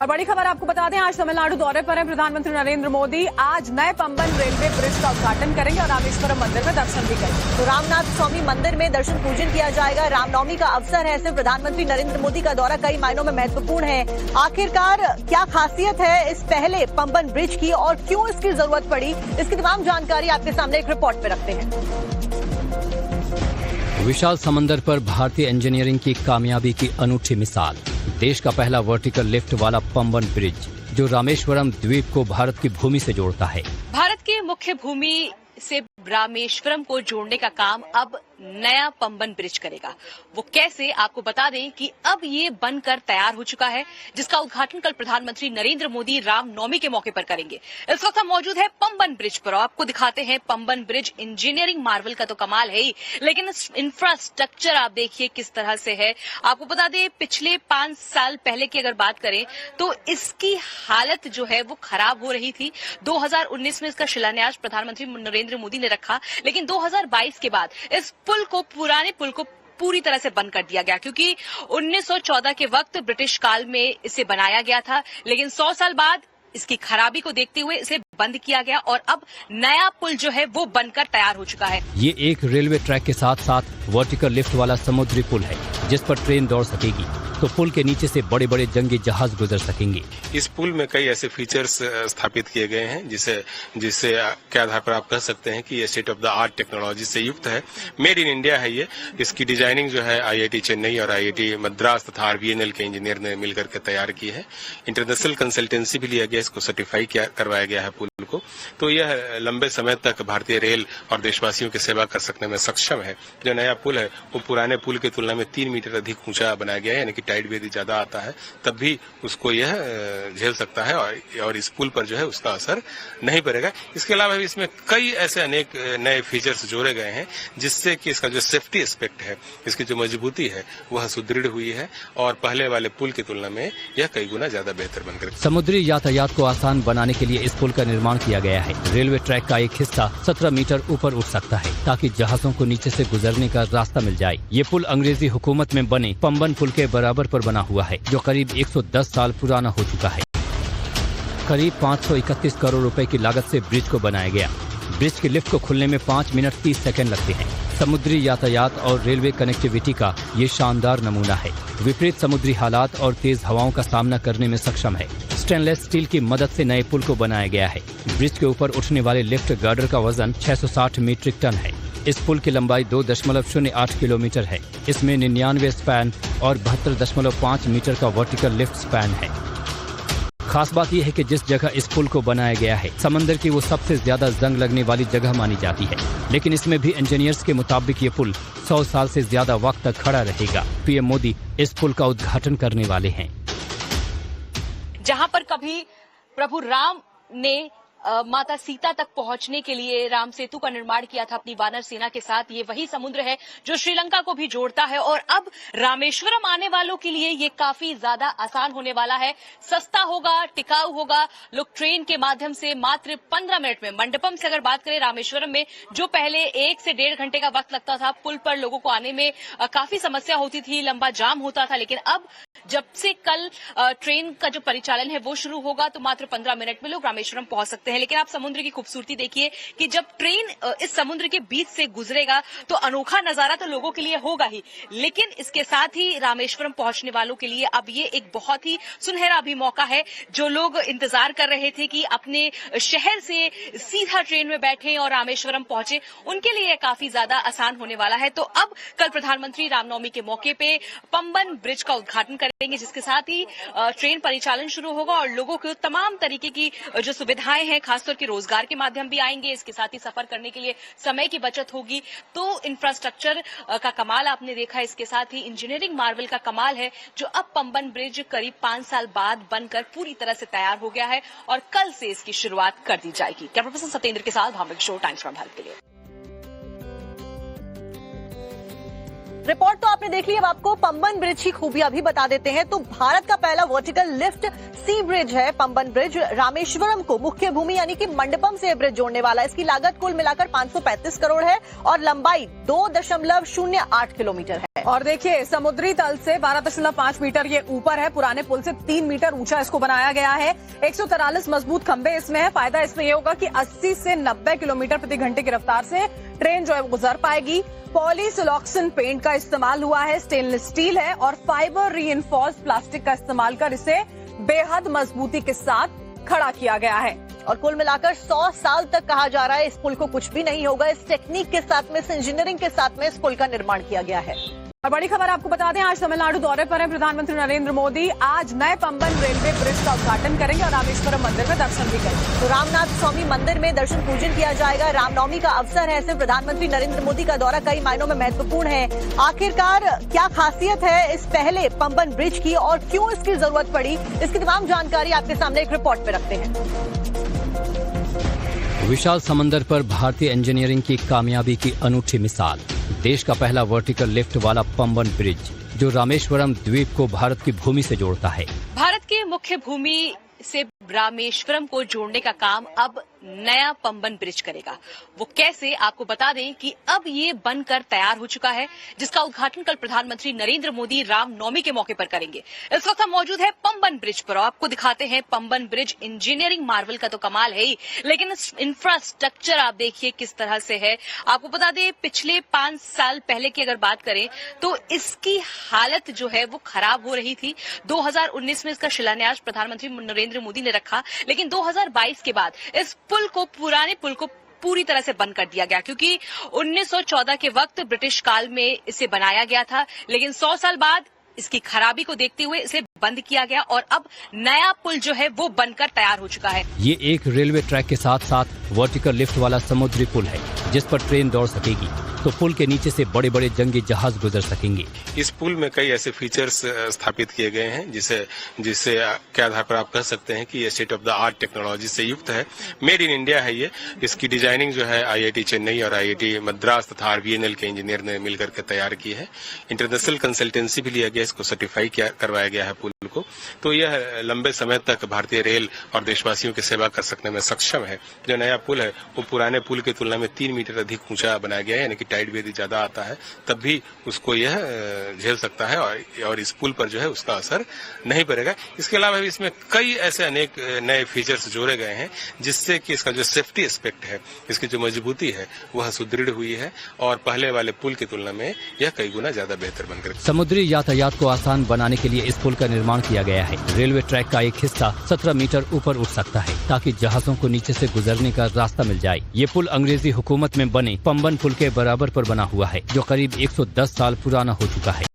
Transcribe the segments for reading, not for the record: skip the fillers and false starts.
और बड़ी खबर आपको बता दें, आज तमिलनाडु दौरे पर है प्रधानमंत्री नरेंद्र मोदी। आज नए पंबन रेलवे ब्रिज का उद्घाटन करेंगे और रामेश्वरम मंदिर में दर्शन भी करेंगे। तो रामनाथ स्वामी मंदिर में दर्शन पूजन किया जाएगा। रामनवमी का अवसर है, ऐसे प्रधानमंत्री नरेंद्र मोदी का दौरा कई मायनों में महत्वपूर्ण है। आखिरकार क्या खासियत है इस पहले पंबन ब्रिज की और क्यों इसकी जरूरत पड़ी, इसकी तमाम जानकारी आपके सामने एक रिपोर्ट पे रखते हैं। विशाल समंदर पर भारतीय इंजीनियरिंग की कामयाबी की अनूठी मिसाल, देश का पहला वर्टिकल लिफ्ट वाला पंबन ब्रिज जो रामेश्वरम द्वीप को भारत की भूमि से जोड़ता है। भारत की मुख्य भूमि से रामेश्वरम को जोड़ने का काम अब नया पंबन ब्रिज करेगा। वो कैसे, आपको बता दें कि अब ये बनकर तैयार हो चुका है, जिसका उद्घाटन कल प्रधानमंत्री नरेंद्र मोदी रामनवमी के मौके पर करेंगे। इस वक्त हम मौजूद है पंबन ब्रिज पर, आपको दिखाते हैं पंबन ब्रिज। इंजीनियरिंग मार्वल का तो कमाल है ही, लेकिन इस इंफ्रास्ट्रक्चर आप देखिए किस तरह से है। आपको बता दें, पिछले 5 साल पहले की अगर बात करें तो इसकी हालत जो है वो खराब हो रही थी। 2019 में इसका शिलान्यास प्रधानमंत्री नरेंद्र मोदी ने रखा, लेकिन 2022 के बाद इस पुराने पुल को पूरी तरह से बंद कर दिया गया, क्योंकि 1914 के वक्त ब्रिटिश काल में इसे बनाया गया था, लेकिन 100 साल बाद इसकी खराबी को देखते हुए इसे बंद किया गया और अब नया पुल जो है वो बनकर तैयार हो चुका है। ये एक रेलवे ट्रैक के साथ साथ वर्टिकल लिफ्ट वाला समुद्री पुल है, जिस पर ट्रेन दौड़ सकेगी, तो पुल के नीचे से बड़े बड़े जंगी जहाज गुजर सकेंगे। इस पुल में कई ऐसे फीचर्स स्थापित किए गए हैं जिससे के आधार पर आप कह सकते हैं कि ये state of the art technology से युक्त है। मेड इन इंडिया है ये। इसकी डिजाइनिंग जो है आईआईटी चेन्नई और आईआईटी मद्रास तथा आरबीएनएल के इंजीनियर ने मिलकर के तैयार की है। इंटरनेशनल कंसल्टेंसी भी लिया गया, इसको सर्टिफाई करवाया गया है पुल को। तो यह लंबे समय तक भारतीय रेल और देशवासियों की सेवा कर सकने में सक्षम है। जो नया पुल है वो पुराने पुल की तुलना में 3 मीटर अधिक ऊंचा बनाया गया है, यानी कि टाइड भी यदि ज्यादा आता है तब भी उसको यह झेल सकता है और इस पुल पर जो है उसका असर नहीं पड़ेगा। इसके अलावा भी इसमें कई ऐसे अनेक नए फीचर्स जोड़े गए हैं, जिससे कि इसका जो सेफ्टी एस्पेक्ट है, इसकी जो मजबूती है वह सुदृढ़ हुई है और पहले वाले पुल की तुलना में यह कई गुना ज्यादा बेहतर बनकर। समुद्री यातायात को आसान बनाने के लिए इस पुल का निर्माण किया गया है। रेलवे ट्रैक का एक हिस्सा 17 मीटर ऊपर उठ सकता है, ताकि जहाजों को नीचे से गुजरने का रास्ता मिल जाए। ये पुल अंग्रेजी हुकूमत में बने पंबन पुल के बराबर पर बना हुआ है, जो करीब 110 साल पुराना हो चुका है। करीब 531 करोड़ रुपए की लागत से ब्रिज को बनाया गया। ब्रिज के लिफ्ट को खुलने में 5 मिनट 30 सेकंड लगते हैं। समुद्री यातायात और रेलवे कनेक्टिविटी का ये शानदार नमूना है। विपरीत समुद्री हालात और तेज हवाओं का सामना करने में सक्षम है। स्टेनलेस स्टील की मदद से नए पुल को बनाया गया है। ब्रिज के ऊपर उठने वाले लिफ्ट गर्डर का वजन 660 मीट्रिक टन है। इस पुल की लंबाई 2.08 किलोमीटर है। इसमें 99 स्पैन और 72.5 मीटर का वर्टिकल लिफ्ट स्पैन है। खास बात यह है कि जिस जगह इस पुल को बनाया गया है, समंदर की वो सबसे ज्यादा जंग लगने वाली जगह मानी जाती है, लेकिन इसमें भी इंजीनियर्स के मुताबिक ये पुल 100 साल से ज्यादा वक्त तक खड़ा रहेगा। पीएम मोदी इस पुल का उद्घाटन करने वाले हैं। जहां पर कभी प्रभु राम ने माता सीता तक पहुंचने के लिए राम सेतु का निर्माण किया था अपनी वानर सेना के साथ, ये वही समुद्र है जो श्रीलंका को भी जोड़ता है। और अब रामेश्वरम आने वालों के लिए ये काफी ज्यादा आसान होने वाला है, सस्ता होगा, टिकाऊ होगा। लोग ट्रेन के माध्यम से मात्र 15 मिनट में, मंडपम से अगर बात करें रामेश्वरम में, जो पहले 1 से 1.5 घंटे का वक्त लगता था पुल पर लोगों को आने में, काफी समस्या होती थी, लंबा जाम होता था, लेकिन अब जब से कल ट्रेन का जो परिचालन है वो शुरू होगा तो मात्र 15 मिनट में लोग रामेश्वरम पहुंच सकते हैं। लेकिन आप समुद्र की खूबसूरती देखिए कि जब ट्रेन इस समुद्र के बीच से गुजरेगा तो अनोखा नजारा तो लोगों के लिए होगा ही, लेकिन इसके साथ ही रामेश्वरम पहुंचने वालों के लिए अब ये एक बहुत ही सुनहरा भी मौका है। जो लोग इंतजार कर रहे थे कि अपने शहर से सीधा ट्रेन में बैठे और रामेश्वरम पहुंचे, उनके लिए काफी ज्यादा आसान होने वाला है। तो अब कल प्रधानमंत्री रामनवमी के मौके पे पंबन ब्रिज का उद्घाटन करेंगे, जिसके साथ ही ट्रेन परिचालन शुरू होगा और लोगों को तमाम तरीके की जो सुविधाएं हैं, खासतौर के रोजगार के माध्यम भी आएंगे। इसके साथ ही सफर करने के लिए समय की बचत होगी। तो इंफ्रास्ट्रक्चर का कमाल आपने देखा, इसके साथ ही इंजीनियरिंग मार्वल का कमाल है, जो अब पंबन ब्रिज करीब 5 साल बाद बनकर पूरी तरह से तैयार हो गया है और कल से इसकी शुरुआत कर दी जाएगी। कैमरा पर्सन सत्येंद्र के साथ भावना किशोर, टाइम्स फ्रॉम भारत के लिए। रिपोर्ट तो आपने देख ली, अब आपको पंबन ब्रिज की खूबियां भी बता देते हैं। तो भारत का पहला वर्टिकल लिफ्ट सी ब्रिज है पंबन ब्रिज। रामेश्वरम को मुख्य भूमि यानी कि मंडपम से ब्रिज जोड़ने वाला है। इसकी लागत कुल मिलाकर 535 करोड़ है और लंबाई 2.08 किलोमीटर है। और देखिए, समुद्री तल से 12.5 मीटर ये ऊपर है। पुराने पुल से 3 मीटर ऊंचा इसको बनाया गया है। 143 मजबूत खंभे इसमें है। फायदा इसमें ये होगा कि 80 से 90 किलोमीटर प्रति घंटे की रफ्तार से ट्रेन जो है वो गुजर पाएगी। पॉलीसिलॉक्सन पेंट का इस्तेमाल हुआ है, स्टेनलेस स्टील है और फाइबर रीइंफोर्स प्लास्टिक का इस्तेमाल कर इसे बेहद मजबूती के साथ खड़ा किया गया है। और कुल मिलाकर 100 साल तक कहा जा रहा है इस पुल को कुछ भी नहीं होगा। इस टेक्निक के साथ में, इस इंजीनियरिंग के साथ में इस पुल का निर्माण किया गया है। और बड़ी खबर आपको बता दें, आज तमिलनाडु दौरे पर है प्रधानमंत्री नरेंद्र मोदी। आज नए पंबन रेलवे ब्रिज का उद्घाटन करेंगे और रामेश्वरम मंदिर में दर्शन भी करेंगे। तो रामनाथ स्वामी मंदिर में दर्शन पूजन किया जाएगा। रामनवमी का अवसर है, ऐसे प्रधानमंत्री नरेंद्र मोदी का दौरा कई मायनों में महत्वपूर्ण है। आखिरकार क्या खासियत है इस पहले पंबन ब्रिज की और क्यों इसकी जरूरत पड़ी, इसकी तमाम जानकारी आपके सामने एक रिपोर्ट में रखते हैं। विशाल समंदर पर भारतीय इंजीनियरिंग की कामयाबी की अनूठी मिसाल, देश का पहला वर्टिकल लिफ्ट वाला पंबन ब्रिज जो रामेश्वरम द्वीप को भारत की भूमि से जोड़ता है। भारत के मुख्य भूमि से रामेश्वरम को जोड़ने का काम अब नया पंबन ब्रिज करेगा। वो कैसे, आपको बता दें कि अब ये बनकर तैयार हो चुका है, जिसका उद्घाटन कल प्रधानमंत्री नरेंद्र मोदी रामनवमी के मौके पर करेंगे। इस वक्त हम मौजूद है पंबन ब्रिज पर। आपको दिखाते हैं पंबन ब्रिज। इंजीनियरिंग मार्वल का तो कमाल है ही, लेकिन इस इंफ्रास्ट्रक्चर आप देखिए किस तरह से है। आपको बता दें, पिछले 5 साल पहले की अगर बात करें तो इसकी हालत जो है वो खराब हो रही थी। 2019 में इसका शिलान्यास प्रधानमंत्री नरेंद्र मोदी ने रखा, लेकिन 2022 के बाद इस पुराने पुल को पूरी तरह से बंद कर दिया गया, क्योंकि 1914 के वक्त ब्रिटिश काल में इसे बनाया गया था, लेकिन 100 साल बाद इसकी खराबी को देखते हुए इसे बंद किया गया और अब नया पुल जो है वो बनकर तैयार हो चुका है। ये एक रेलवे ट्रैक के साथ साथ वर्टिकल लिफ्ट वाला समुद्री पुल है, जिस पर ट्रेन दौड़ सकेगी, तो पुल के नीचे से बड़े बड़े जंगी जहाज गुजर सकेंगे। इस पुल में कई ऐसे फीचर्स स्थापित किए गए हैं जिससे के आधार पर आप कह सकते हैं कि ये state of the art technology से युक्त है। मेड इन इंडिया है ये। इसकी डिजाइनिंग जो है IIT चेन्नई और IIT मद्रास तथा RVNL के इंजीनियर ने मिलकर के तैयार की है। इंटरनेशनल कंसल्टेंसी भी लिया गया, इसको सर्टिफाई करवाया गया है पुल को। तो यह लंबे समय तक भारतीय रेल और देशवासियों की सेवा कर सकने में सक्षम है। जो नया पुल है वो पुराने पुल की तुलना में 3 मीटर अधिक ऊंचा बनाया गया है, यानी कि टाइड भी यदि ज्यादा आता है तब भी उसको यह झेल सकता है और इस पुल पर जो है उसका असर नहीं पड़ेगा। इसके अलावा भी इसमें कई ऐसे अनेक नए फीचर्स जोड़े गए हैं, जिससे कि इसका जो सेफ्टी एस्पेक्ट है, इसकी जो मजबूती है वह सुदृढ़ हुई है और पहले वाले पुल की तुलना में यह कई गुना ज्यादा बेहतर बनकर। समुद्री यातायात को आसान बनाने के लिए इस पुल का निर्माण किया गया है। रेलवे ट्रैक का एक हिस्सा 17 मीटर ऊपर उठ सकता है, ताकि जहाजों को नीचे से गुजरने का रास्ता मिल जाए। ये पुल अंग्रेजी हुकूमत में बने पंबन पुल के बराबर पर बना हुआ है, जो करीब 110 साल पुराना हो चुका है।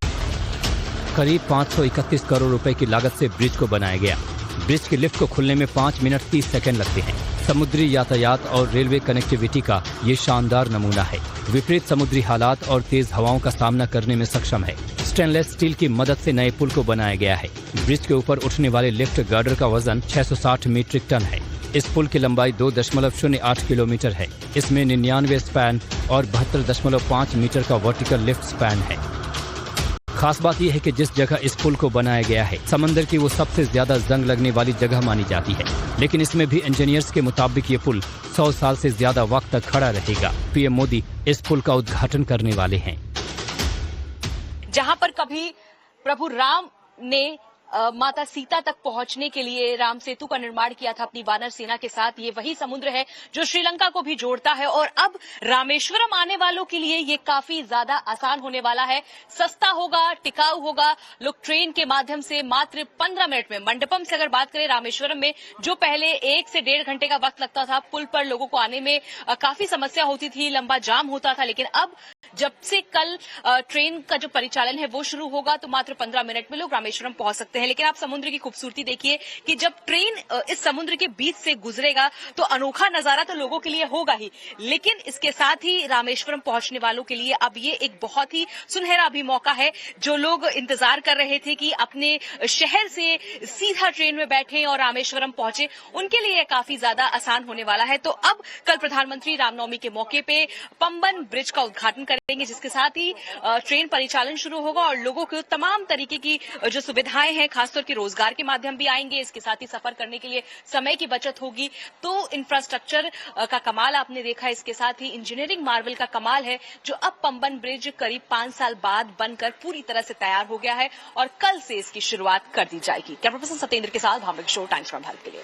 करीब 531 करोड़ रुपए की लागत से ब्रिज को बनाया गया। ब्रिज की लिफ्ट को खुलने में 5 मिनट 30 सेकंड लगते हैं। समुद्री यातायात और रेलवे कनेक्टिविटी का ये शानदार नमूना है। विपरीत समुद्री हालात और तेज हवाओं का सामना करने में सक्षम है। स्टेनलेस स्टील की मदद से नए पुल को बनाया गया है। ब्रिज के ऊपर उठने वाले लिफ्ट गर्डर का वजन 660 मीट्रिक टन है। इस पुल की लंबाई 2.08 किलोमीटर है। इसमें 99 स्पैन और 72.5 मीटर का वर्टिकल लिफ्ट स्पैन है। खास बात यह है कि जिस जगह इस पुल को बनाया गया है, समंदर की वो सबसे ज्यादा जंग लगने वाली जगह मानी जाती है, लेकिन इसमें भी इंजीनियर्स के मुताबिक ये पुल 100 साल से ज्यादा वक्त तक खड़ा रहेगा। PM मोदी इस पुल का उद्घाटन करने वाले हैं। जहां पर कभी प्रभु राम ने माता सीता तक पहुंचने के लिए राम सेतु का निर्माण किया था अपनी वानर सेना के साथ, ये वही समुद्र है जो श्रीलंका को भी जोड़ता है और अब रामेश्वरम आने वालों के लिए ये काफी ज्यादा आसान होने वाला है। सस्ता होगा, टिकाऊ होगा। लोग ट्रेन के माध्यम से मात्र 15 मिनट में, मंडपम से अगर बात करें रामेश्वरम में, जो पहले 1 से 1.5 घंटे का वक्त लगता था, पुल पर लोगों को आने में काफी समस्या होती थी, लंबा जाम होता था, लेकिन अब जब से कल ट्रेन का जो परिचालन है वो शुरू होगा तो मात्र 15 मिनट में लोग रामेश्वरम पहुंच सकते हैं। लेकिन आप समुद्र की खूबसूरती देखिए कि जब ट्रेन इस समुद्र के बीच से गुजरेगा तो अनोखा नजारा तो लोगों के लिए होगा ही, लेकिन इसके साथ ही रामेश्वरम पहुंचने वालों के लिए अब ये एक बहुत ही सुनहरा भी मौका है। जो लोग इंतजार कर रहे थे कि अपने शहर से सीधा ट्रेन में बैठे और रामेश्वरम पहुंचे, उनके लिए काफी ज्यादा आसान होने वाला है। तो अब कल प्रधानमंत्री रामनवमी के मौके पे पंबन ब्रिज का उद्घाटन करेंगे। करेंगे, जिसके साथ ही ट्रेन परिचालन शुरू होगा और लोगों को तमाम तरीके की जो सुविधाएं हैं, खासतौर के रोजगार के माध्यम भी आएंगे। इसके साथ ही सफर करने के लिए समय की बचत होगी। तो इंफ्रास्ट्रक्चर का कमाल आपने देखा, इसके साथ ही इंजीनियरिंग मार्वल का कमाल है, जो अब पंबन ब्रिज करीब 5 साल बाद बनकर पूरी तरह से तैयार हो गया है और कल से इसकी शुरुआत कर दी जाएगी। कैमरा पर्सन सत्येंद्र के साथ भावना किशोर, टाइम्स फ्रॉम भारत के लिए।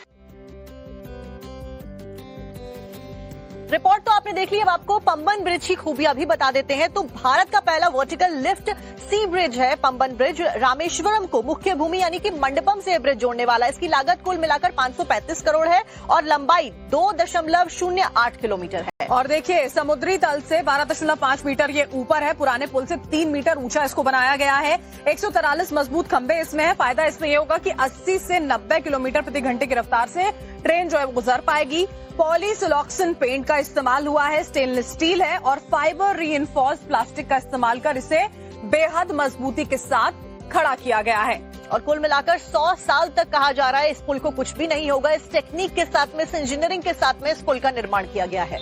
रिपोर्ट तो आपने देख ली, अब आपको पंबन ब्रिज की खूबियां भी बता देते हैं। तो भारत का पहला वर्टिकल लिफ्ट सी ब्रिज है पंबन ब्रिज। रामेश्वरम को मुख्य भूमि यानी कि मंडपम से ब्रिज जोड़ने वाला है। इसकी लागत कुल मिलाकर 535 करोड़ है और लंबाई 2.08 किलोमीटर है। और देखिए, समुद्री तल से 12.5 मीटर ये ऊपर है। पुराने पुल से 3 मीटर ऊंचा इसको बनाया गया है। 143 मजबूत खंबे इसमें है। फायदा इसमें ये होगा कि 80 से 90 किलोमीटर प्रति घंटे की रफ्तार से ट्रेन जो है गुजर पाएगी। पॉलीसिलॉक्सन पेंट का इस्तेमाल हुआ है, स्टेनलेस स्टील है और फाइबर रीइंफोर्स प्लास्टिक का इस्तेमाल कर इसे बेहद मजबूती के साथ खड़ा किया गया है। और कुल मिलाकर 100 साल तक कहा जा रहा है इस पुल को कुछ भी नहीं होगा। इस टेक्निक के साथ में, इस इंजीनियरिंग के साथ में इस पुल का निर्माण किया गया है।